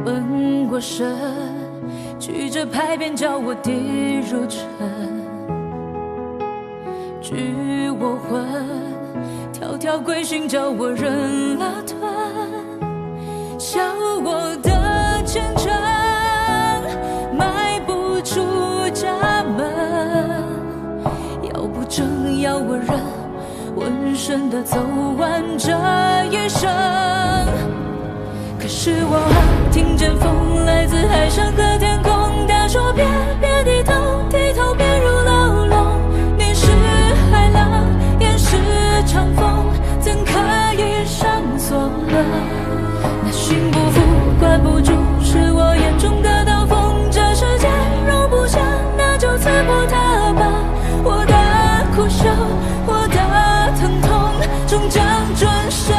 昏过神，曲折拍扁叫我跌入尘，拘我魂，条条规训叫我忍了吞，笑我的虔诚，迈不出家门，要不正要我忍，浑身的走完这一生。可是我听见风来自海上和天空，他说别低头，低头便入牢笼。你是海浪，也是长风，怎可以上锁呢？那心不服，管不住，是我眼中的刀锋。这世界容不下，那就刺破它吧。我的苦笑，我的疼痛，终将转身。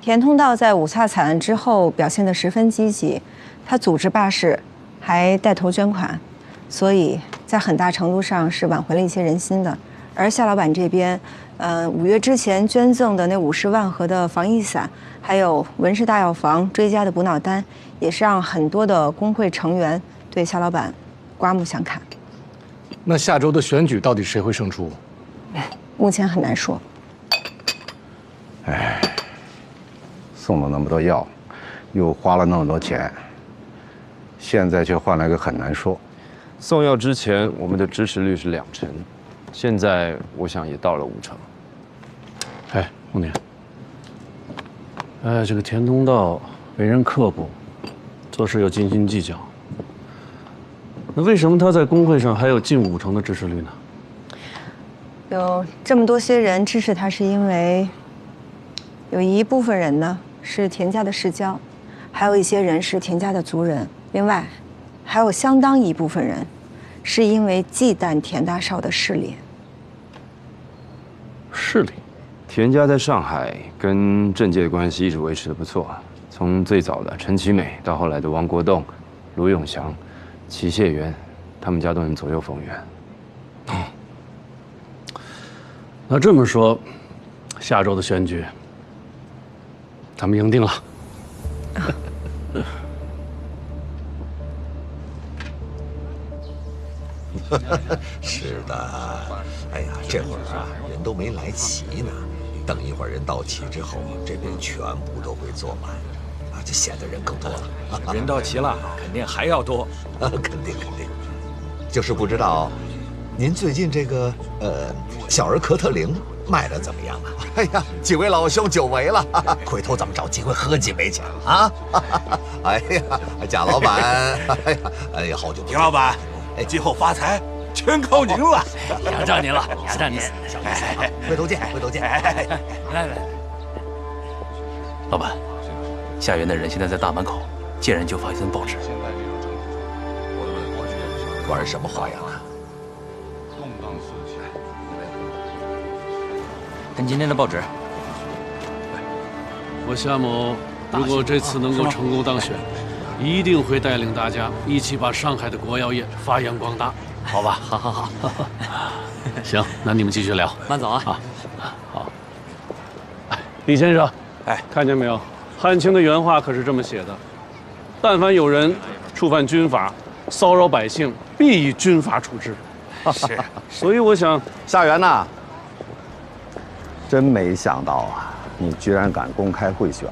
田通道在五卅惨案之后表现得十分积极，他组织罢市，还带头捐款，所以在很大程度上是挽回了一些人心的。而夏老板这边，5月之前捐赠的那50万盒的防疫伞，还有文氏大药房追加的补脑丹，也是让很多的工会成员对夏老板刮目相看。那下周的选举到底谁会胜出？目前很难说。哎。送了那么多药，又花了那么多钱，现在却换来个很难说。送药之前，我们的支持率是2成，现在我想也到了5成。哎，红年，这个田通道为人刻薄，做事又斤斤计较。那为什么他在工会上还有近5成的支持率呢？有这么多些人支持他，是因为有一部分人呢是田家的世交，还有一些人是田家的族人，另外还有相当一部分人是因为忌惮田大少的势力。势力？田家在上海跟政界的关系一直维持得不错，从最早的陈其美到后来的王国栋、卢永祥、齐燮元，他们家都能左右逢源。那这么说，下周的选举咱们赢定了。是的，哎呀，这会儿啊，人都没来齐呢。等一会儿人到齐之后，这边全部都会坐满，啊，就显得人更多了。人到齐了，肯定还要多。肯定。就是不知道，您最近这个小儿科特灵卖的怎么样啊？哎呀，几位老兄久违了，回头咱们找机会喝几杯去啊！哎呀，贾老板，哎呀，好久不见。田老板，今后发财全靠您了。仰仗您了，仰仗您。回头见。来，老板，下园的人现在在大门口，见人就发一份报纸。玩什么花样啊？看今天的报纸。我夏某如果这次能够成功当选，一定会带领大家一起把上海的国药业发扬光大，好吧？好。行，那你们继续聊。慢走啊！好。李先生，看见没有？汉卿的原话可是这么写的：但凡有人触犯军法，骚扰百姓，必以军法处置。是。所以我想，夏元呐，真没想到啊，你居然敢公开贿选。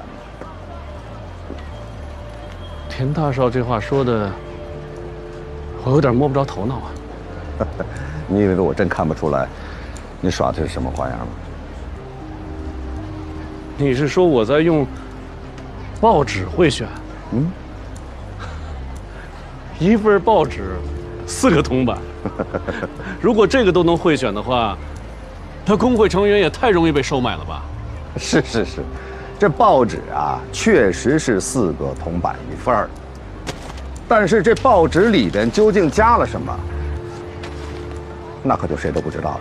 田大少这话说的，我有点摸不着头脑啊。你以为我真看不出来，你耍的是什么花样吗？你是说我在用报纸贿选？一份报纸，4个铜板。如果这个都能贿选的话，那工会成员也太容易被收买了吧？是，这报纸啊，确实是4个铜板一份儿，但是这报纸里边究竟加了什么，那可就谁都不知道了。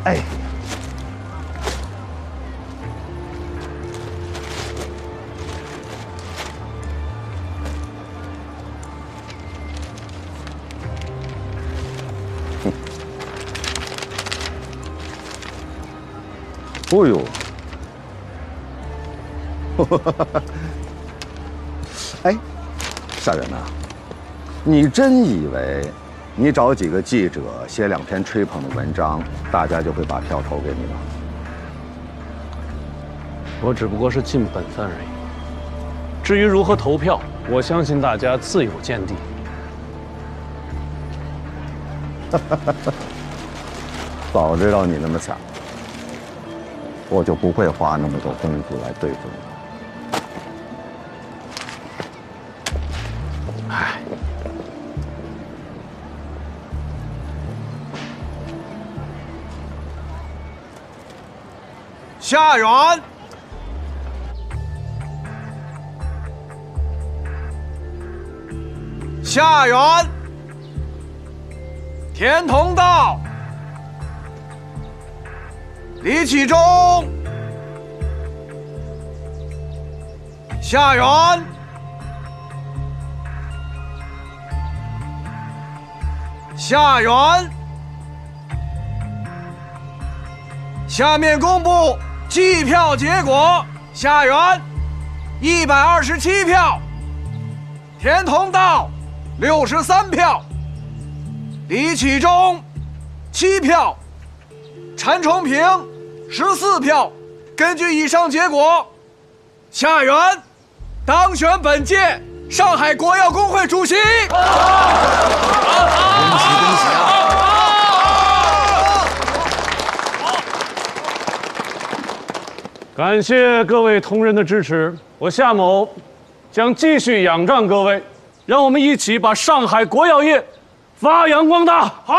哎。 哦呦，哎，夏元呐，你真以为你找几个记者写2篇吹捧的文章，大家就会把票投给你吗？我只不过是尽本分而已。至于如何投票，我相信大家自有见地。早知道你那么惨，我就不会花那么多功夫来对付你。唉，夏元，夏元，田同道，李启忠，夏元，夏元，下面公布计票结果：夏元127票，田同道63票，李启忠7票，陈崇平14票。根据以上结果，夏元当选本届上海国药工会主席。恭喜恭喜啊！感谢各位同仁的支持，我夏某将继续仰仗各位，让我们一起把上海国药业发扬光大。好。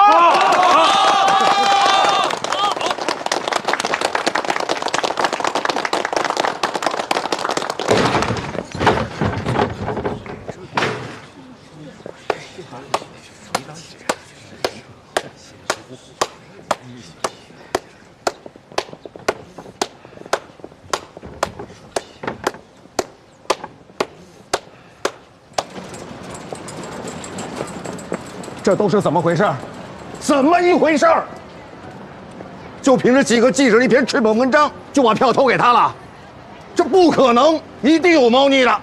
这都是怎么回事？怎么一回事？就凭着几个记者一篇吹捧文章，就把票投给他了？这不可能，一定有猫腻的。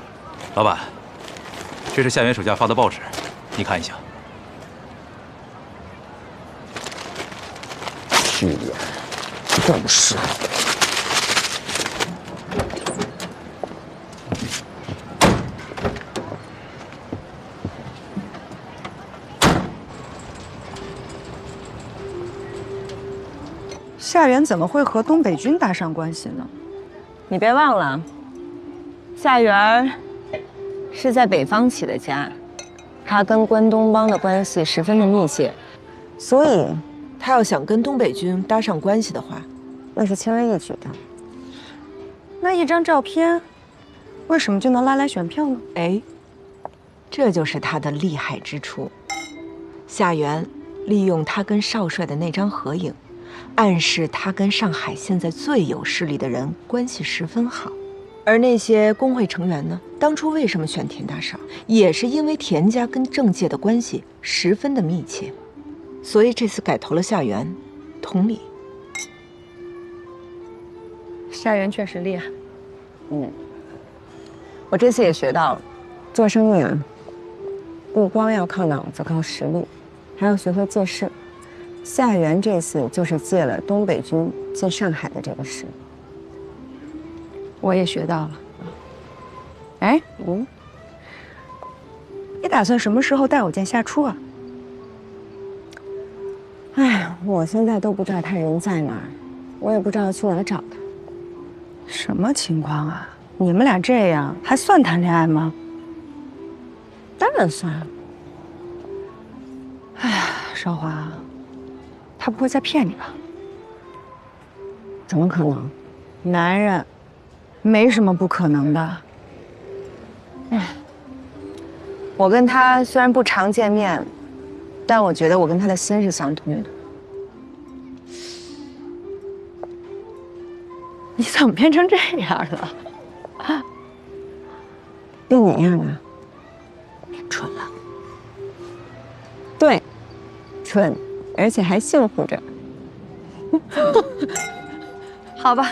老板，这是夏元手下发的报纸，你看一下。去年，正是。夏元怎么会和东北军搭上关系呢？你别忘了，夏元是在北方起的家，他跟关东帮的关系十分的密切，所以他要想跟东北军搭上关系的话，那是轻而易举的。那一张照片，为什么就能拉来选票呢？哎，这就是他的厉害之处。夏元利用他跟少帅的那张合影，暗示他跟上海现在最有势力的人关系十分好。而那些工会成员呢，当初为什么选田大少，也是因为田家跟政界的关系十分的密切，所以这次改投了夏元。同理，夏元确实厉害。我这次也学到了，做生意啊，不光要靠脑子、靠实力，还要学会借势。夏元这次就是借了东北军进上海的这个势。我也学到了。哎，你打算什么时候带我见夏初啊？哎，我现在都不知道他人在哪儿，我也不知道去哪儿找他。什么情况啊？你们俩这样还算谈恋爱吗？当然算了。哎呀，少华，他不会在骗你吧？怎么可能？男人没什么不可能的。我跟他虽然不常见面，但我觉得我跟他的心是相通的。你怎么变成这样了？变哪样了？变蠢了。对，蠢，而且还幸福着。好吧。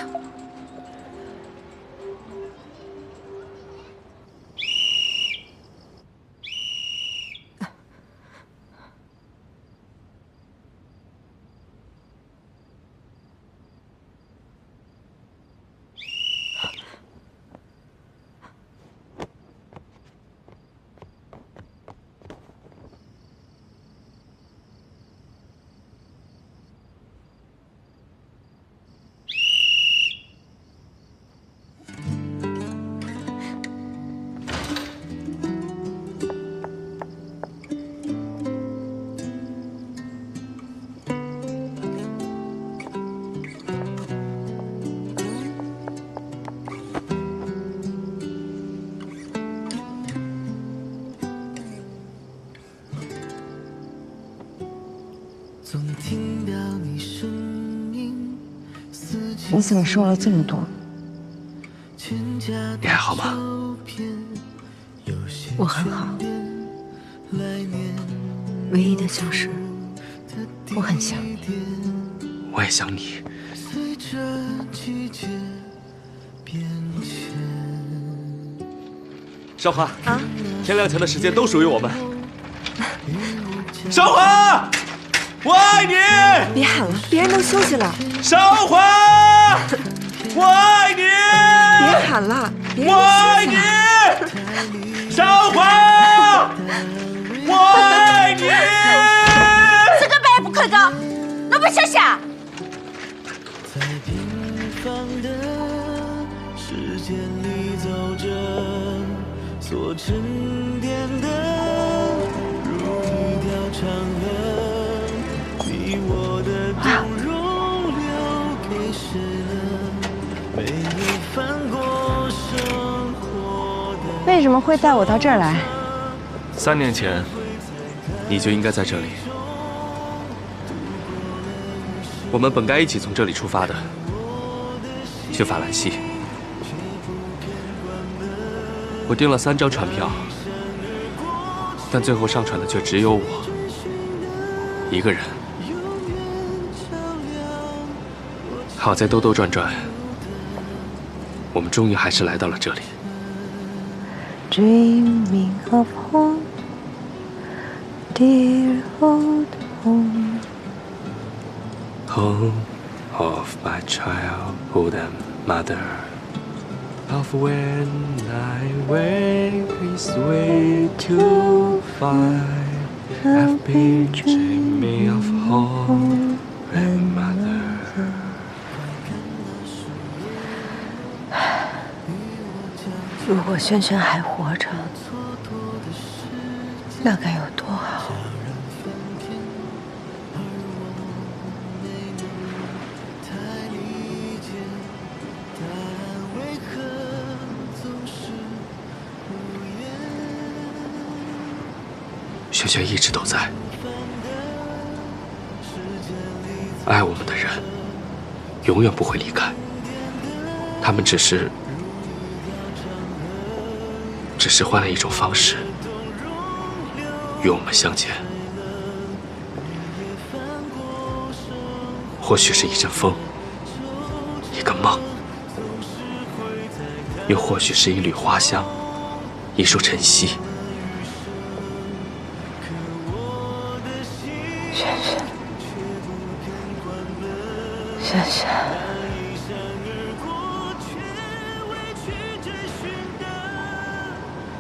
你怎么瘦了这么多？你还好吗？我很好，唯一的就是我很想你。我也想你。韶华啊，天亮前的时间都属于我们。韶华，我爱你！别喊了，别人都休息了。韶华，我爱你！别喊了，别人我都爱休息了。你！韶华，我爱你！这个白不可的，那不想想。在平凡的时间里走着，所沉淀的如一条长河，你我的动容留给谁了？没有翻过生活的。为什么会带我到这儿来3年前，你就应该在这里。我们本该一起从这里出发的，去法兰西。我订了3张船票，但最后上船的却只有我一个人。好在兜兜转转，我们终于还是来到了这里。Dreaming of home, dear old home. Home of my childhood and mother, of when I wake this way to find, I've been dreaming of home and mother. 如果轩轩还活着，那该有多好！轩轩一直都在，爱我们的人永远不会离开，他们只是换了一种方式与我们相见。或许是一阵风，一个梦，又或许是一缕花香，一束晨曦。轩轩，轩轩。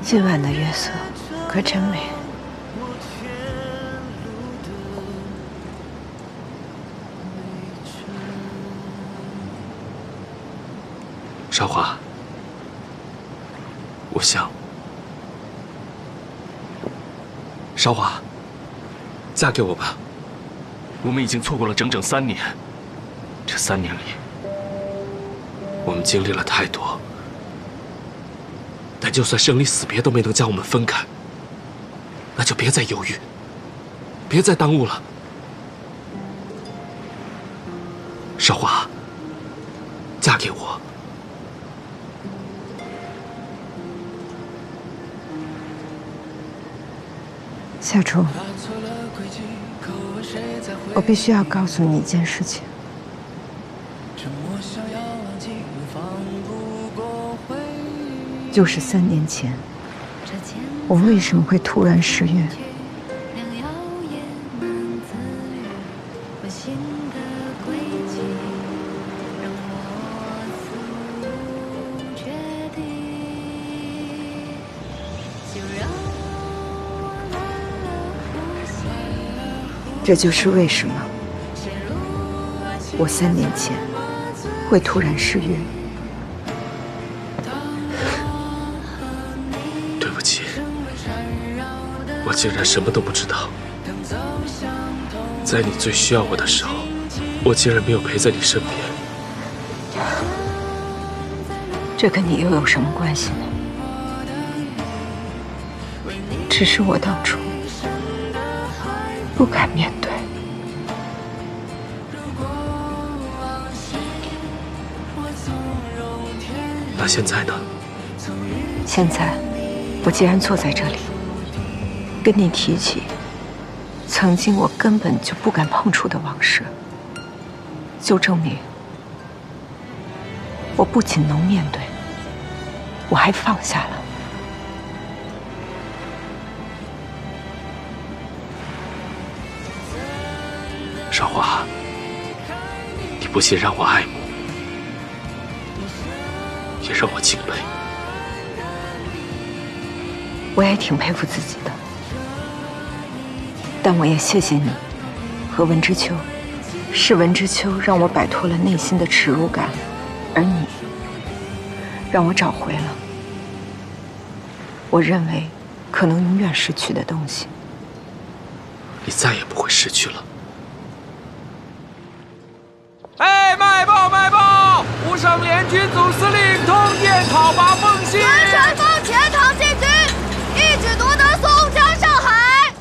今晚的月色可真美。韶华，我想，韶华，嫁给我吧。我们已经错过了整整3年，这3年里，我们经历了太多，就算生离死别都没能将我们分开，那就别再犹豫，别再耽误了。少华，嫁给我。夏初，我必须要告诉你一件事情。就是3年前，我为什么会突然失约？这就是为什么我3年前会突然失约。对不起，我竟然什么都不知道。在你最需要我的时候，我竟然没有陪在你身边。这跟你又有什么关系呢？只是我当初不敢面对。那现在呢？现在，我既然坐在这里，跟你提起曾经我根本就不敢碰触的往事，就证明我不仅能面对，我还放下了。少华，你不仅让我爱慕，也让我敬佩。我也挺佩服自己的，但我也谢谢你和文之秋，是文之秋让我摆脱了内心的耻辱感，而你让我找回了我认为可能永远失去的东西。你再也不会失去了。哎，卖报卖报！吴省联军总司令通电讨伐奉系，全锋前场进军，一举夺得松江、上海。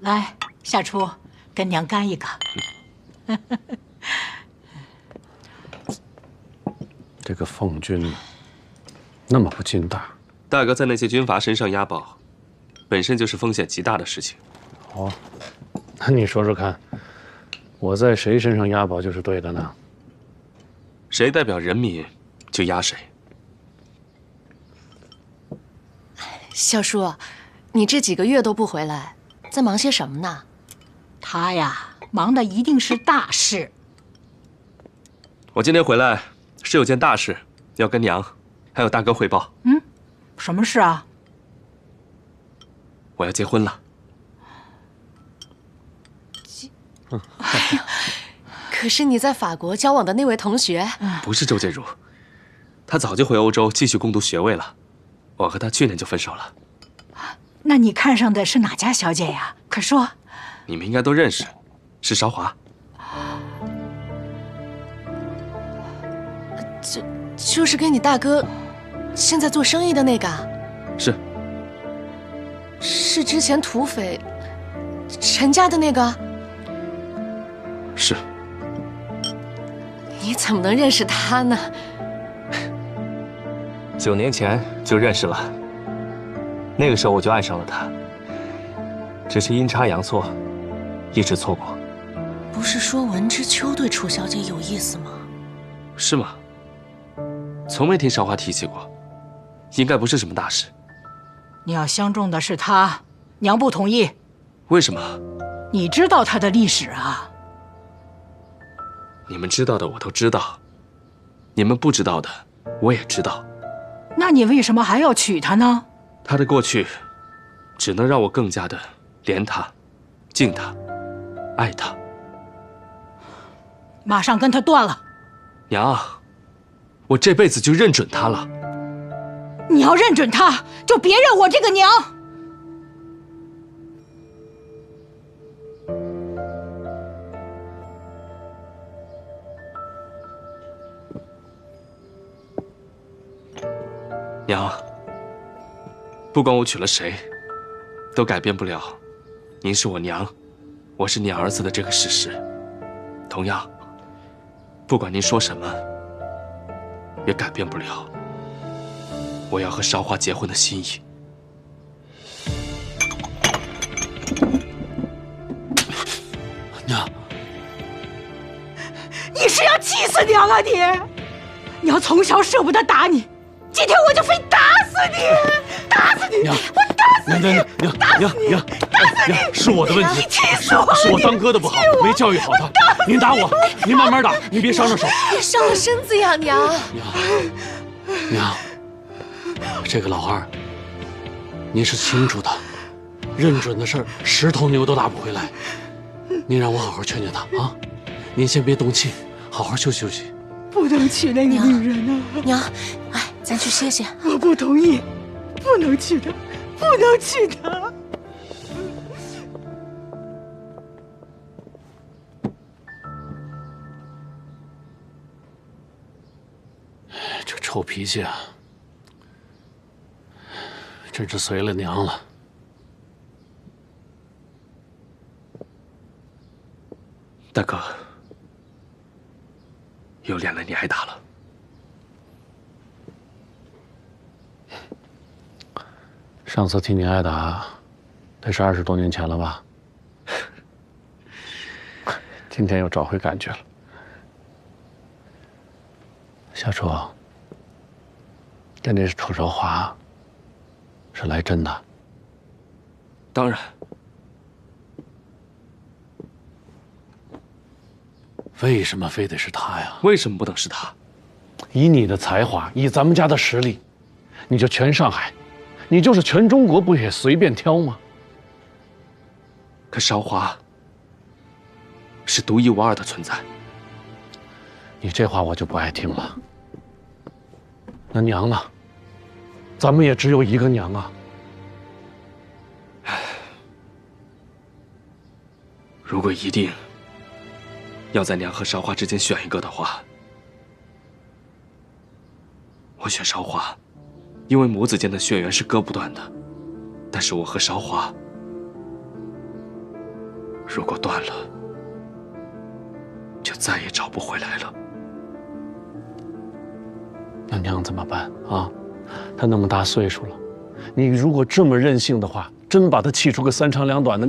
来，夏初，跟娘干一个。这个奉军那么不经大。大哥在那些军阀身上押宝，本身就是风险极大的事情。哦，那你说说看，我在谁身上押宝就是对的呢？谁代表人民，就押谁。小叔，你这几个月都不回来，在忙些什么呢？他呀，忙的一定是大事。我今天回来是有件大事要跟娘还有大哥汇报。什么事啊？我要结婚了。哎呀，可是你在法国交往的那位同学，不是周建儒，他早就回欧洲继续攻读学位了。我和他去年就分手了。那你看上的是哪家小姐呀？快说。你们应该都认识，是韶华。就是跟你大哥现在做生意的那个。是。是之前土匪陈家的那个。是。你怎么能认识他呢？9年前就认识了，那个时候我就爱上了他，只是阴差阳错，一直错过。不是说文之秋对楚小姐有意思吗？是吗？从没听韶华提起过，应该不是什么大事。你要相中的是他，娘不同意。为什么？你知道他的历史啊？你们知道的我都知道，你们不知道的我也知道。那你为什么还要娶她呢？他的过去，只能让我更加的怜他、敬他、爱他。马上跟他断了。娘，我这辈子就认准他了。你要认准他，就别认我这个娘。娘，不管我娶了谁，都改变不了您是我娘，我是您儿子的这个事实。同样，不管您说什么，也改变不了我要和韶华结婚的心意。娘，你是要气死娘啊你！娘从小舍不得打你，今天我就非打死你！打死你！娘，我打死你！娘，打死你！是我的问题，你气死我了！是我当哥的不好，没教育好他。您打我，您慢慢打，您别伤着手。别伤了身子呀，娘。娘，这个老二，您是清楚的，认准的事儿，10头牛都打不回来。您让我好好劝劝他啊！您先别动气，好好休息休息。不能娶那个女人啊！娘，哎，咱去歇歇。我不同意，不能娶她，不能娶她。这臭脾气啊，真是随了娘了。大哥，又连累你挨打了。上次替你挨打，得是20多年前了吧？今天又找回感觉了。小楚，跟这楚韶华是来真的？当然。为什么非得是他呀？为什么不能是他？以你的才华，以咱们家的实力，你就全上海，你就是全中国，不也随便挑吗？可韶华是独一无二的存在。你这话我就不爱听了。那娘呢？咱们也只有一个娘啊。如果一定要在娘和韶华之间选一个的话，我选韶华，因为母子间的血缘是割不断的。但是我和韶华，如果断了，就再也找不回来了。那娘怎么办啊？她那么大岁数了，你如果这么任性的话，真把她气出个3长2短的，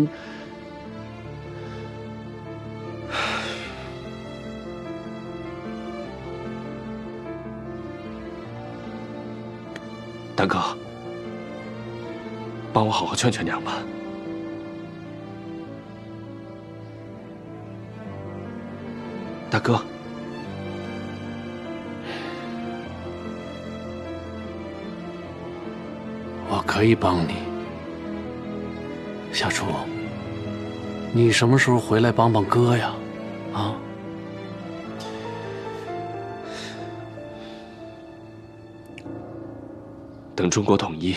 大哥，帮我好好劝劝娘吧。大哥，我可以帮你。小楚，你什么时候回来帮帮哥呀？啊？等中国统一，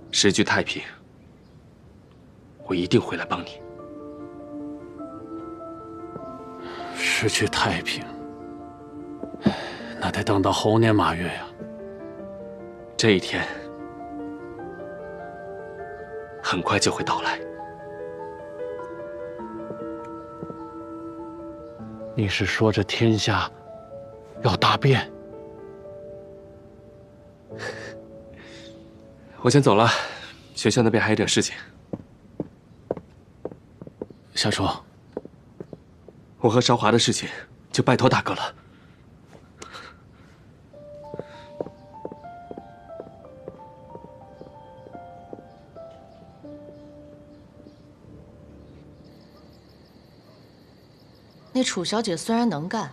时局太平，我一定回来帮你。时局太平，那得等到猴年马月呀。这一天很快就会到来。你是说这天下要大变？我先走了，学校那边还有点事情。小楚，我和韶华的事情就拜托大哥了。那楚小姐虽然能干，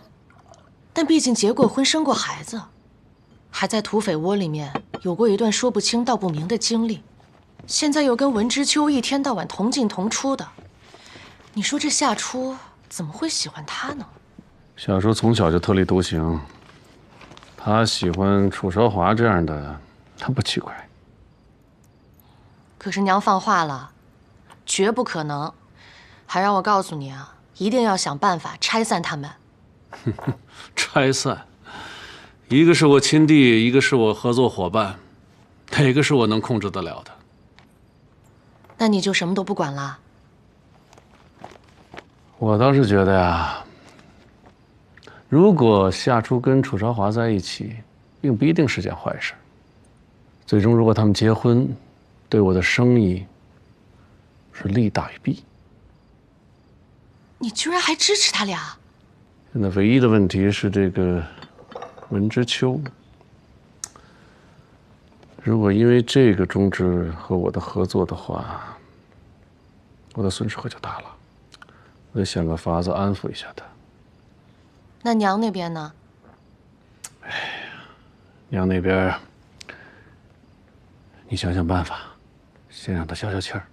但毕竟结过婚，生过孩子，还在土匪窝里面有过一段说不清道不明的经历，现在又跟文之秋一天到晚同进同出的，你说这夏初怎么会喜欢他呢？小叔从小就特立独行，他喜欢楚韶华这样的，他不奇怪。可是娘放话了，绝不可能，还让我告诉你啊，一定要想办法拆散他们。拆散，一个是我亲弟，一个是我合作伙伴，哪个是我能控制得了的？那你就什么都不管了？我倒是觉得呀，如果夏初跟楚朝华在一起，并不一定是件坏事。最终，如果他们结婚，对我的生意是利大于弊。你居然还支持他俩？现在唯一的问题是这个文之秋，如果因为这个终止和我的合作的话，我的损失可就大了。我得想个法子安抚一下他。那娘那边呢？娘那边，你想想办法，先让他消消气儿。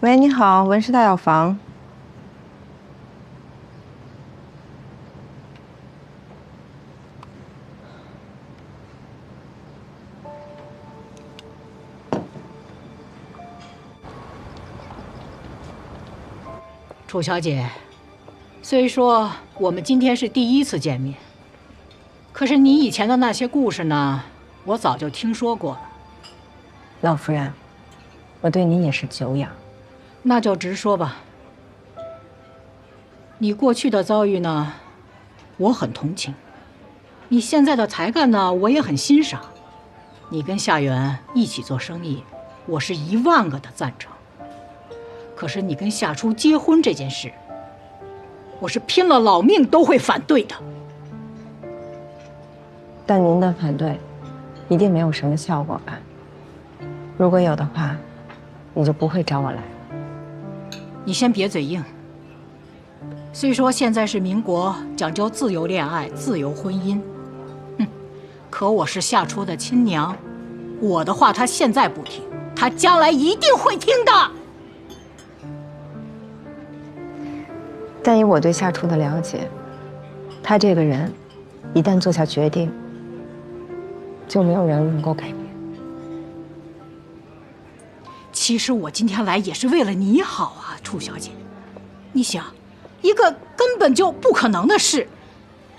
喂，你好，文氏大药房。楚小姐，虽说我们今天是第一次见面，可是你以前的那些故事呢，我早就听说过了。老夫人，我对您也是久仰。那就直说吧。你过去的遭遇呢，我很同情；你现在的才干呢，我也很欣赏。你跟夏元一起做生意，我是10000个的赞成。可是你跟夏初结婚这件事，我是拼了老命都会反对的。但您的反对，一定没有什么效果吧？如果有的话，你就不会找我来了。你先别嘴硬。虽说现在是民国，讲究自由恋爱、自由婚姻，可我是夏初的亲娘，我的话他现在不听，他将来一定会听的。但以我对夏初的了解，他这个人，一旦做下决定，就没有人能够改变。其实我今天来也是为了你好啊，楚小姐。你想，一个根本就不可能的事，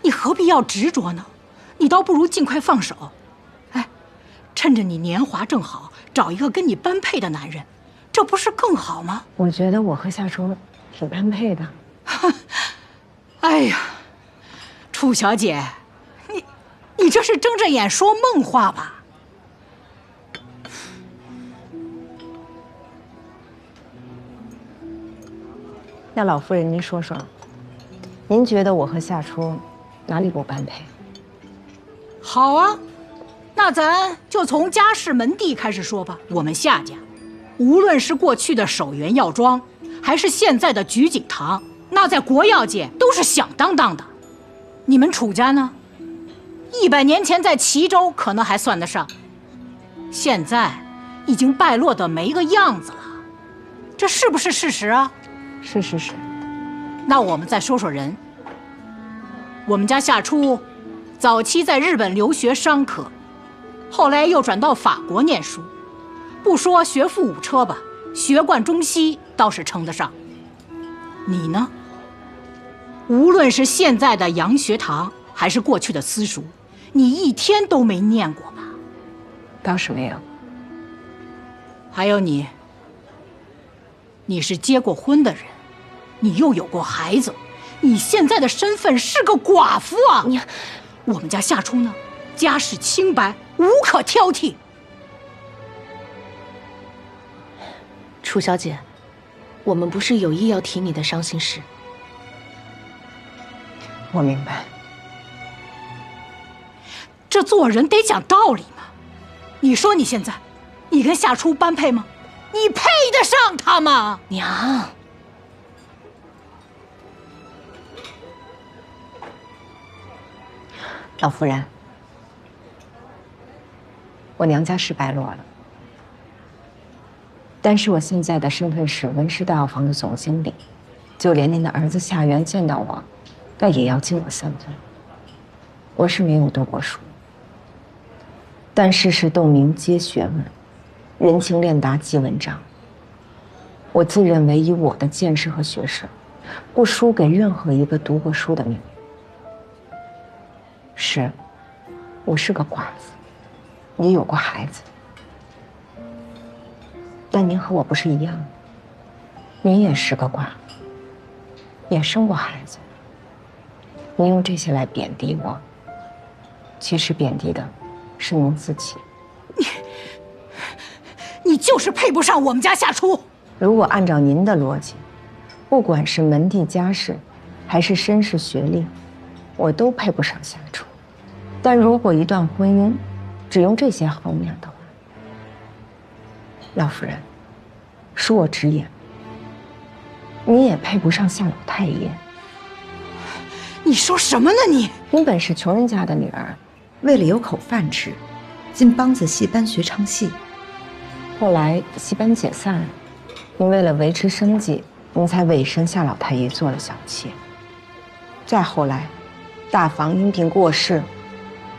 你何必要执着呢？你倒不如尽快放手。哎，趁着你年华正好，找一个跟你般配的男人，这不是更好吗？我觉得我和夏初挺般配的。哎呀，楚小姐，你这是睁着眼说梦话吧？那老夫人，您说说，您觉得我和夏初哪里不般配？好啊，那咱就从家世门第开始说吧。我们夏家，无论是过去的守元药庄，还是现在的菊景堂，那在国药界都是响当当的。你们楚家呢？100年前在齐州可能还算得上，现在已经败落得没个样子了，这是不是事实啊？是。那我们再说说人。我们家夏初，早期在日本留学商科，后来又转到法国念书。不说学富五车吧，学贯中西倒是称得上。你呢？无论是现在的洋学堂，还是过去的私塾，你一天都没念过吧？倒是没有。还有你是结过婚的人，你又有过孩子，你现在的身份是个寡妇啊！我们家夏初呢，家世清白，无可挑剔。楚小姐，我们不是有意要提你的伤心事。我明白。这做人得讲道理嘛。你说你现在，你跟夏初般配吗？你配得上他吗？娘，老夫人，我娘家是败落了，但是我现在的身份是文氏大药房的总经理，就连您的儿子夏元见到我，那也要敬我3分。我是没有读过书，但世事洞明皆学问，人情练达即文章。我自认为以我的见识和学识，不输给任何一个读过书的女人。是，我是个寡妇，也有过孩子，但您和我不是一样的，您也是个寡妇，也生过孩子。您用这些来贬低我，其实贬低的是您自己。你就是配不上我们家夏初。如果按照您的逻辑，不管是门第家世，还是身世学历，我都配不上夏初。但如果一段婚姻只用这些衡量的话，老夫人，恕我直言，你也配不上夏老太爷。你说什么呢你？您本是穷人家的女儿，为了有口饭吃，进梆子戏班学唱戏。后来戏班解散了，您为了维持生计，您才委身夏老太爷做了小妾。再后来，大房因病过世，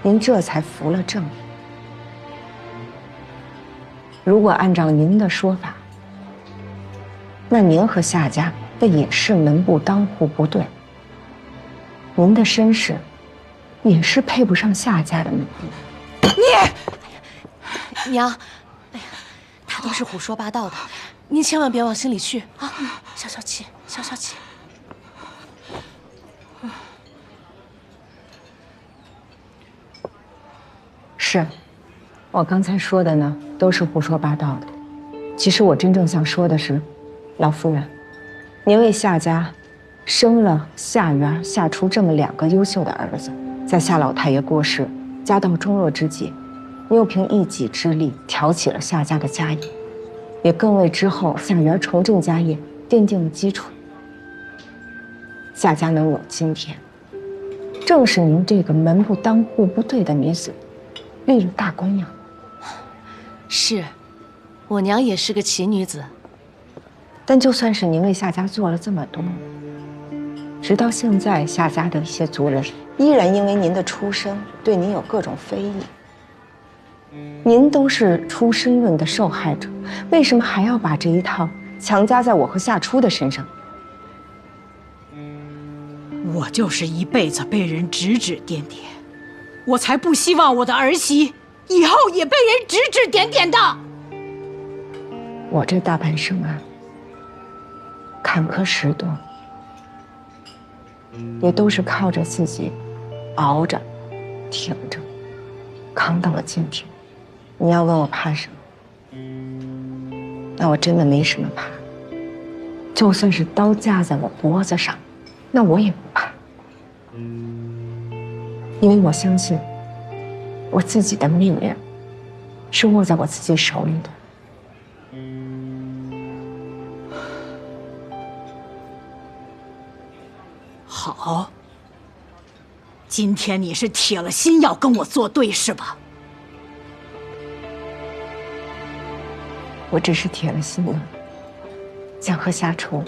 您这才扶了正。如果按照您的说法，那您和夏家的也是门不当户不对，您的身世也是配不上夏家的门第。娘，哎呀，他都是胡说八道的，您千万别往心里去啊！消消气，消消气。是，我刚才说的呢，都是胡说八道的。其实我真正想说的是，老夫人，您为夏家生了夏元、夏初这么2个优秀的儿子，在夏老太爷过世、家道中落之际，您又凭一己之力挑起了夏家的家业，也更为之后夏元重振家业奠定了基础。夏家能有今天，正是您这个门不当户不对的女子立了大功呀。是，我娘也是个奇女子。但就算是您为夏家做了这么多，直到现在，夏家的一些族人依然因为您的出身对您有各种非议。您都是出身论的受害者，为什么还要把这一套强加在我和夏初的身上？我就是一辈子被人指指点点，我才不希望我的儿媳以后也被人指指点点的。我这大半生啊，坎坷10多，也都是靠着自己熬着、挺着，扛到了今天。你要问我怕什么？那我真的没什么怕。就算是刀架在我脖子上，那我也不怕，因为我相信我自己的命运是握在我自己手里的。好，今天你是铁了心要跟我作对是吧？我只是铁了心了，想和夏初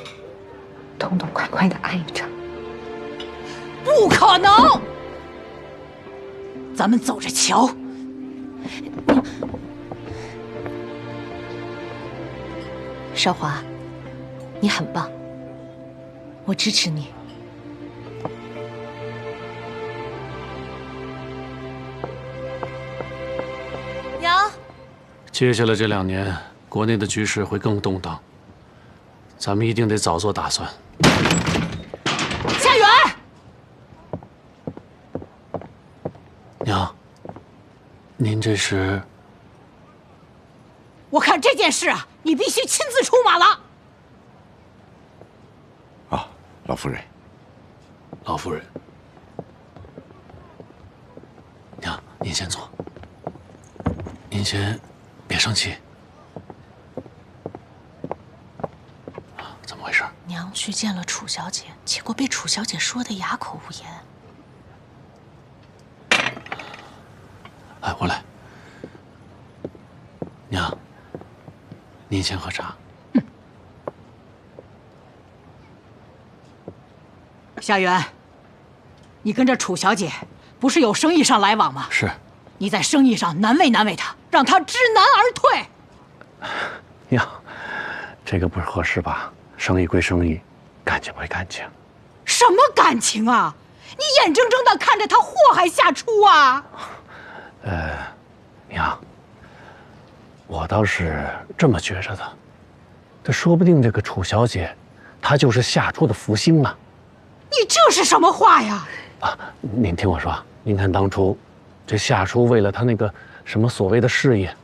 痛痛快快的爱一场。不可能！咱们走着瞧。少华，你很棒，我支持你。娘，接下来这2年，国内的局势会更动荡，咱们一定得早做打算。夏元，娘，您这是？我看这件事啊，你必须亲自出马了。啊，老夫人，老夫人，娘，您先坐，您先别生气。怎么回事？娘去见了楚小姐，结果被楚小姐说的哑口无言。哎，我来。娘，您先喝茶。夏元，你跟这楚小姐不是有生意上来往吗？是。你在生意上难为难为她，让她知难而退。娘，这个不是合适吧？生意归生意，感情归感情，什么感情啊？你眼睁睁的看着他祸害夏初啊！娘，我倒是这么觉着的，这说不定这个楚小姐，她就是夏初的福星啊！你这是什么话呀？您听我说，您看当初，这夏初为了他那个什么所谓的事业，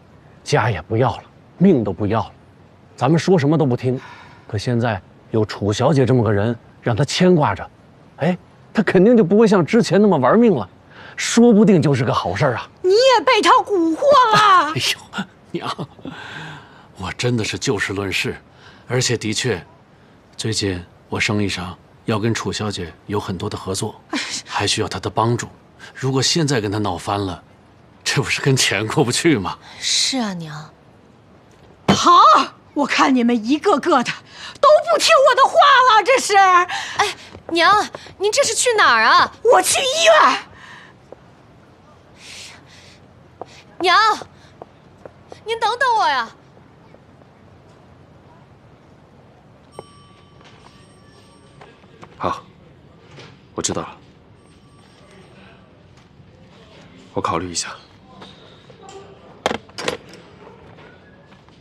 家也不要了，命都不要了，咱们说什么都不听。可现在有楚小姐这么个人，让他牵挂着，哎，他肯定就不会像之前那么玩命了，说不定就是个好事啊！你也被他蛊惑了。哎呦，娘，我真的是就事论事，而且的确，最近我生意上要跟楚小姐有很多的合作，还需要她的帮助。如果现在跟她闹翻了，这不是跟钱过不去吗？是啊，娘。好，我看你们一个个的都不听我的话了，这是。哎，娘，您这是去哪儿啊？我去医院。娘，您等等我呀。好，我知道了，我考虑一下。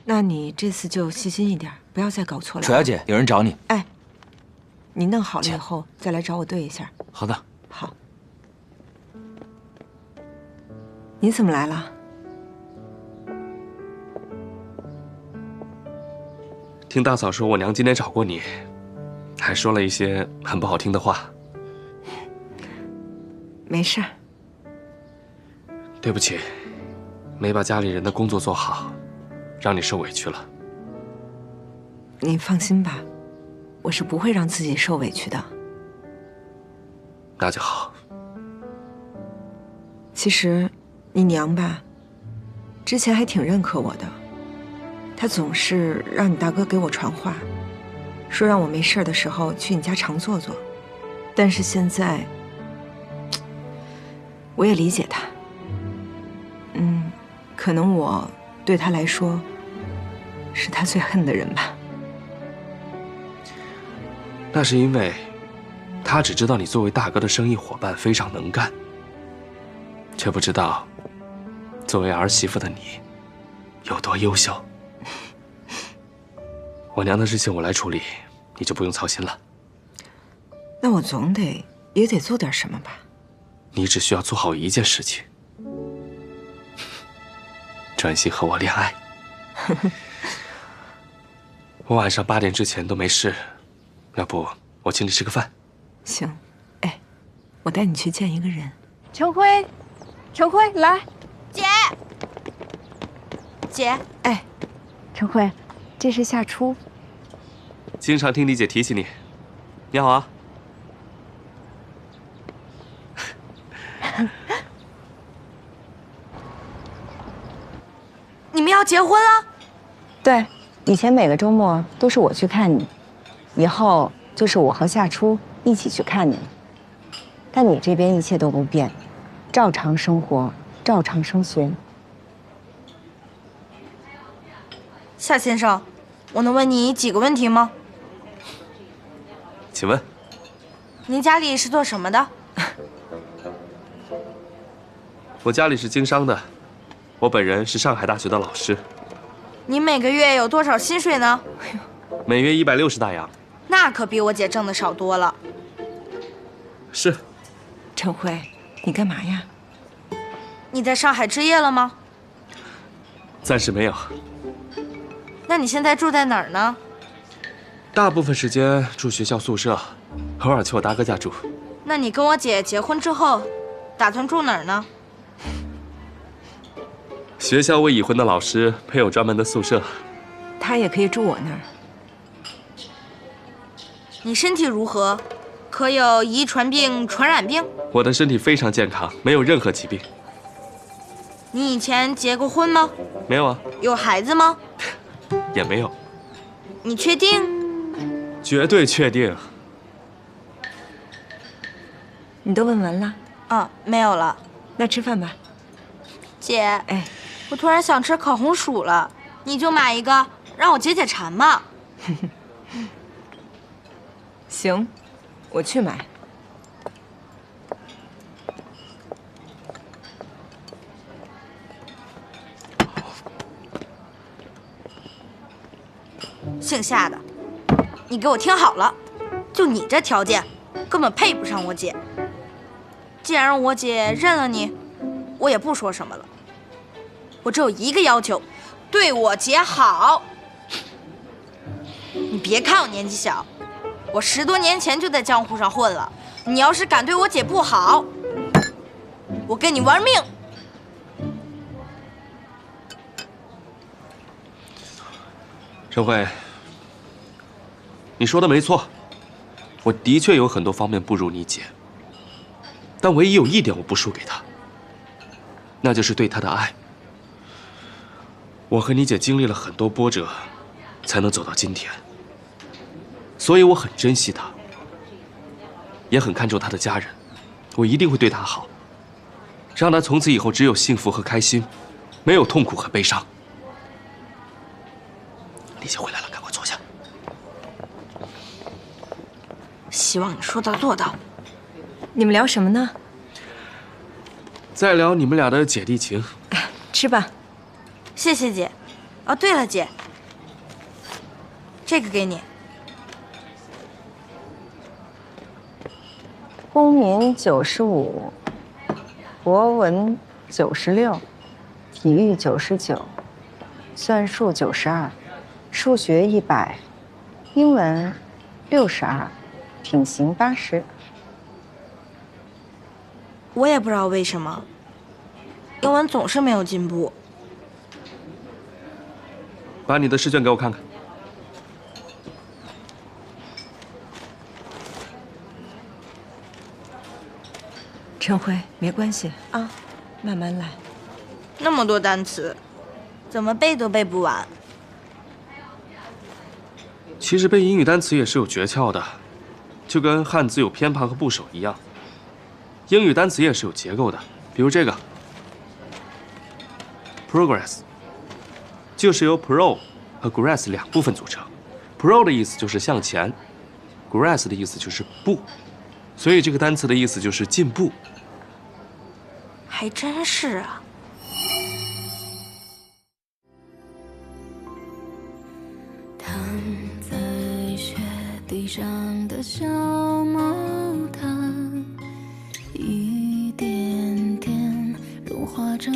那你这次就细心一点，不要再搞错了。楚小姐，有人找你。哎，你弄好了以后再来找我对一下。好的。好。你怎么来了？听大嫂说我娘今天找过你，还说了一些很不好听的话。没事。对不起，没把家里人的工作做好，让你受委屈了。你放心吧，我是不会让自己受委屈的。那就好。其实，你娘吧，之前还挺认可我的，她总是让你大哥给我传话，说让我没事的时候去你家常坐坐。但是现在，我也理解她。可能我对她来说，是她最恨的人吧。那是因为，他只知道你作为大哥的生意伙伴非常能干，却不知道，作为儿媳妇的你，有多优秀。我娘的事情我来处理，你就不用操心了。那我总也得做点什么吧？你只需要做好一件事情，专心和我恋爱。我晚上8点之前都没事，要不我请你吃个饭？行，哎，我带你去见一个人。陈辉，陈辉，来，姐，哎，陈辉，这是夏初。经常听李姐提起你，你好啊。你们要结婚了？对，以前每个周末都是我去看你，以后就是我和夏初一起去看你。但你这边一切都不变，照常生活，照常升学。夏先生，我能问你几个问题吗？请问，您家里是做什么的？我家里是经商的，我本人是上海大学的老师。您每个月有多少薪水呢？每月160大洋。那可比我姐挣的少多了。是。陈辉，你干嘛呀？你在上海置业了吗？暂时没有。那你现在住在哪儿呢？大部分时间住学校宿舍，偶尔去我大哥家住。那你跟我姐结婚之后，打算住哪儿呢？学校为已婚的老师配有专门的宿舍，他也可以住我那儿。你身体如何？可有遗传病、传染病？我的身体非常健康，没有任何疾病。你以前结过婚吗？没有啊。有孩子吗？也没有。你确定？绝对确定。你都问完了？啊，没有了。那吃饭吧。姐，哎，我突然想吃烤红薯了，你就买一个，让我解解馋嘛。行，我去买。姓夏的，你给我听好了，就你这条件，根本配不上我姐。既然让我姐认了你，我也不说什么了。我只有一个要求，对我姐好。你别看我年纪小，我10多年前就在江湖上混了。你要是敢对我姐不好，我跟你玩命！陈慧，你说的没错，我的确有很多方面不如你姐，但唯一有一点我不输给她，那就是对她的爱。我和你姐经历了很多波折，才能走到今天，所以我很珍惜她，也很看重她的家人，我一定会对她好，让她从此以后只有幸福和开心，没有痛苦和悲伤。李姐回来了，赶快坐下。希望你说到做到。你们聊什么呢？再聊你们俩的姐弟情。吃吧。谢谢姐。哦，对了，姐，这个给你。公民95，国文96，体育99，算术92，数学100，英文62，品行80。我也不知道为什么，英文总是没有进步。把你的试卷给我看看。陈辉，没关系啊，慢慢来。那么多单词，怎么背都背不完。其实背英语单词也是有诀窍的，就跟汉字有偏旁和部首一样，英语单词也是有结构的。比如这个 progress， 就是由 pro 和 gress 2部分组成。pro 的意思就是向前 ，gress 的意思就是步，所以这个单词的意思就是进步。还真是啊。躺在雪地上的小毛毯，一点点融化着。